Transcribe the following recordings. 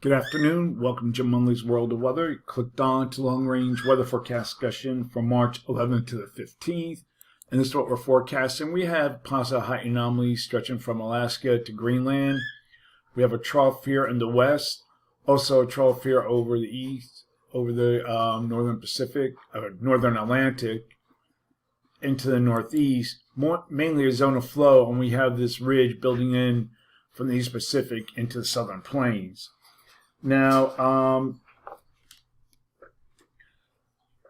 Good afternoon. Welcome to Jim Munley's World of Weather. You clicked on to Long Range Weather Forecast discussion from March 11th to the 15th. And this is what we're forecasting. We have positive height anomalies stretching from Alaska to Greenland. We have a trough here in the west. Also a trough here over the east, over the northern Pacific, northern Atlantic, into the northeast. Mainly a zone of flow, and we have this ridge building in from the East Pacific into the southern plains. Now,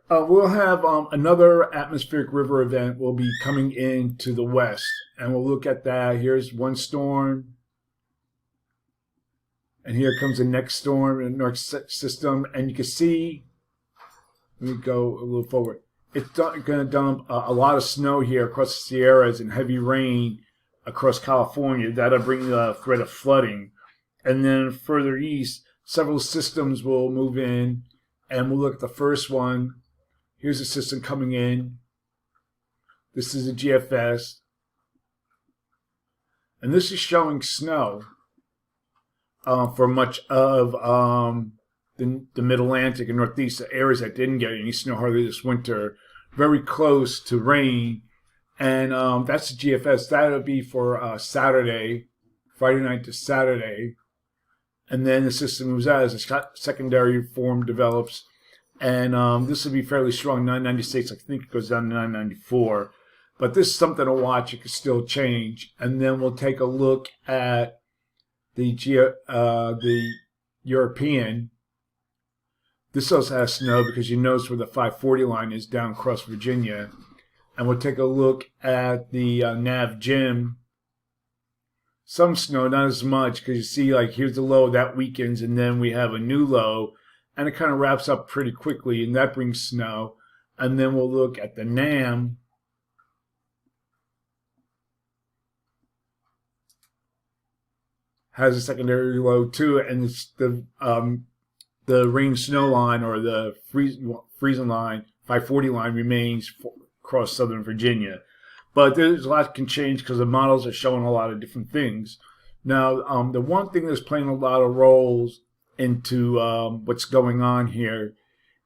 we'll have another atmospheric river event will be coming into the west, and we'll look at that. Here's one storm, and here comes the next storm in the next system, and you can see, let me go a little forward, it's going to dump a lot of snow here across the Sierras and heavy rain across California. That'll bring the threat of flooding. And then further east, several systems will move in, and we'll look at the first one. Here's a system coming in. This is a GFS. And this is showing snow for much of the Mid-Atlantic and Northeast, the areas that didn't get any snow hardly this winter, very close to rain. And that's the GFS. That'll be for Saturday, Friday night to Saturday. And then the system moves out as a secondary form develops. And this will be fairly strong, 996. I think it goes down to 994. But this is something to watch. It could still change. And then we'll take a look at the European. This also has snow because you notice where the 540 line is down across Virginia. And we'll take a look at the Nav Jim. Some snow, not as much, because you see, like, here's the low, that weakens, and then we have a new low, and it kind of wraps up pretty quickly, and that brings snow. And then we'll look at the NAM. Has a secondary low too, and it's the rain snow line, or the freezing line, 540 line, remains across southern Virginia. But there's a lot can change because the models are showing a lot of different things. Now, the one thing that's playing a lot of roles into what's going on here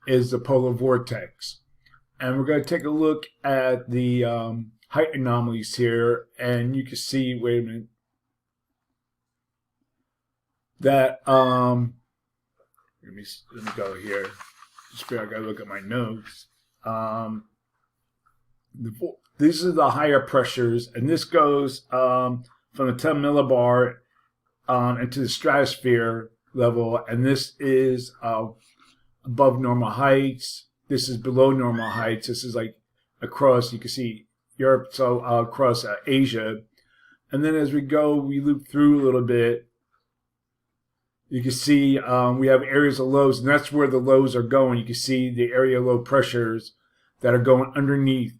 is the polar vortex. And we're going to take a look at the height anomalies here. And you can see, wait a minute, that, let me go here. Just I got to look at my notes. These are the higher pressures, and this goes from the 10 millibar into the stratosphere level, and this is above normal heights. This is below normal heights. This is like across, you can see Europe, so across Asia. And then as we go, we loop through a little bit. You can see we have areas of lows, and that's where the lows are going. You can see the area low pressures that are going underneath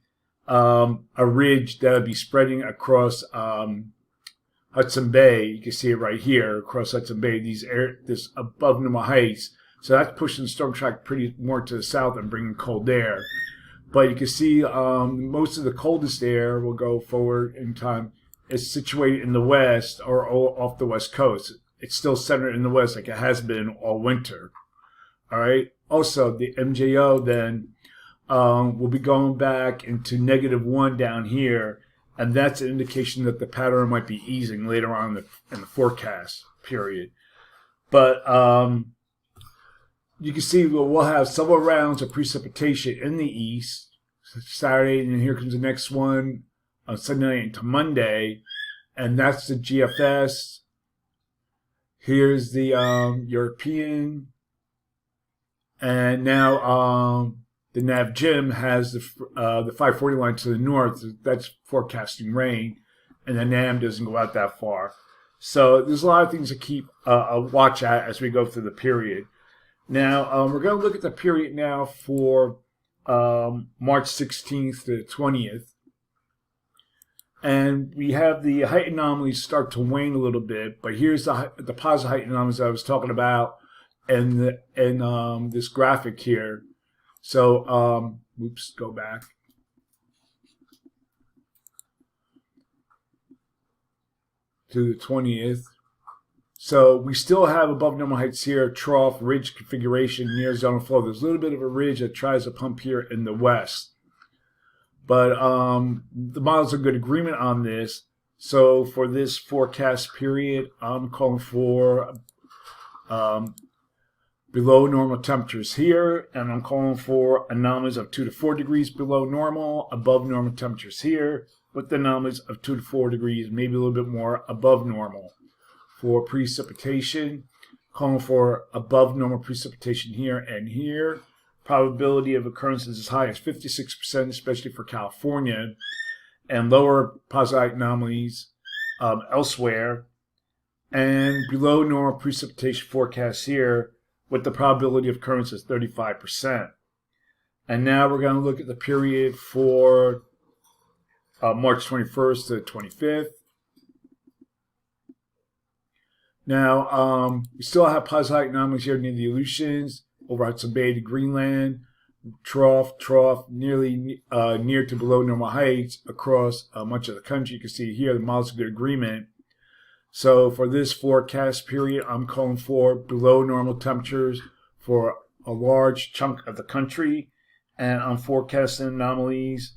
a ridge that will be spreading across Hudson Bay. You can see it right here across Hudson Bay. This above normal heights. So that's pushing the storm track pretty more to the south and bringing cold air. But you can see most of the coldest air will go forward in time. It's situated in the west or off the west coast. It's still centered in the west like it has been all winter. All right. Also, the MJO then we'll be going back into -1 down here, and that's an indication that the pattern might be easing later on in the forecast period. But you can see we'll have several rounds of precipitation in the east Saturday, and then here comes the next one on Sunday night into Monday, and that's the GFS. Here's the European, and now the Nav Jim has the 540 line to the north. That's forecasting rain, and the NAM doesn't go out that far. So there's a lot of things to keep a watch at as we go through the period. Now, we're going to look at the period now for March 16th to the 20th. And we have the height anomalies start to wane a little bit, but here's the positive height anomalies I was talking about in this graphic here. So, oops, go back. to the 20th. So we still have above normal heights here, trough, ridge configuration near zone of flow. There's a little bit of a ridge that tries to pump here in the west. But the model's a good agreement on this. So for this forecast period, I'm calling for below normal temperatures here, and I'm calling for anomalies of 2 to 4 degrees below normal, above normal temperatures here, with anomalies of 2 to 4 degrees, maybe a little bit more above normal. For precipitation, calling for above normal precipitation here and here. Probability of occurrence is as high as 56%, especially for California, and lower positive anomalies elsewhere. And below normal precipitation forecast here, with the probability of occurrence is 35%. And now we're going to look at the period for March 21st to the 25th. Now, we still have positive anomalies here near the Aleutians, over Hudson Bay to Greenland, trough, nearly near to below normal heights across much of the country. You can see here the model's a good agreement. So for this forecast period, I'm calling for below normal temperatures for a large chunk of the country, and I'm forecasting anomalies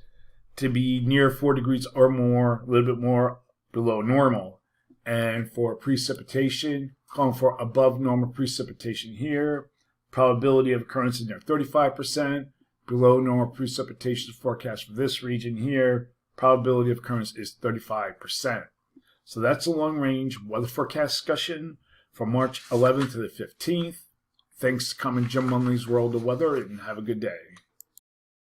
to be near 4 degrees or more, a little bit more below normal. And for precipitation, calling for above normal precipitation here. Probability of occurrence is near 35%. Below normal precipitation forecast for this region here. Probability of occurrence is 35%. So that's a long range weather forecast discussion from March 11th to the 15th. Thanks for coming to Jim Munley's World of Weather, and have a good day.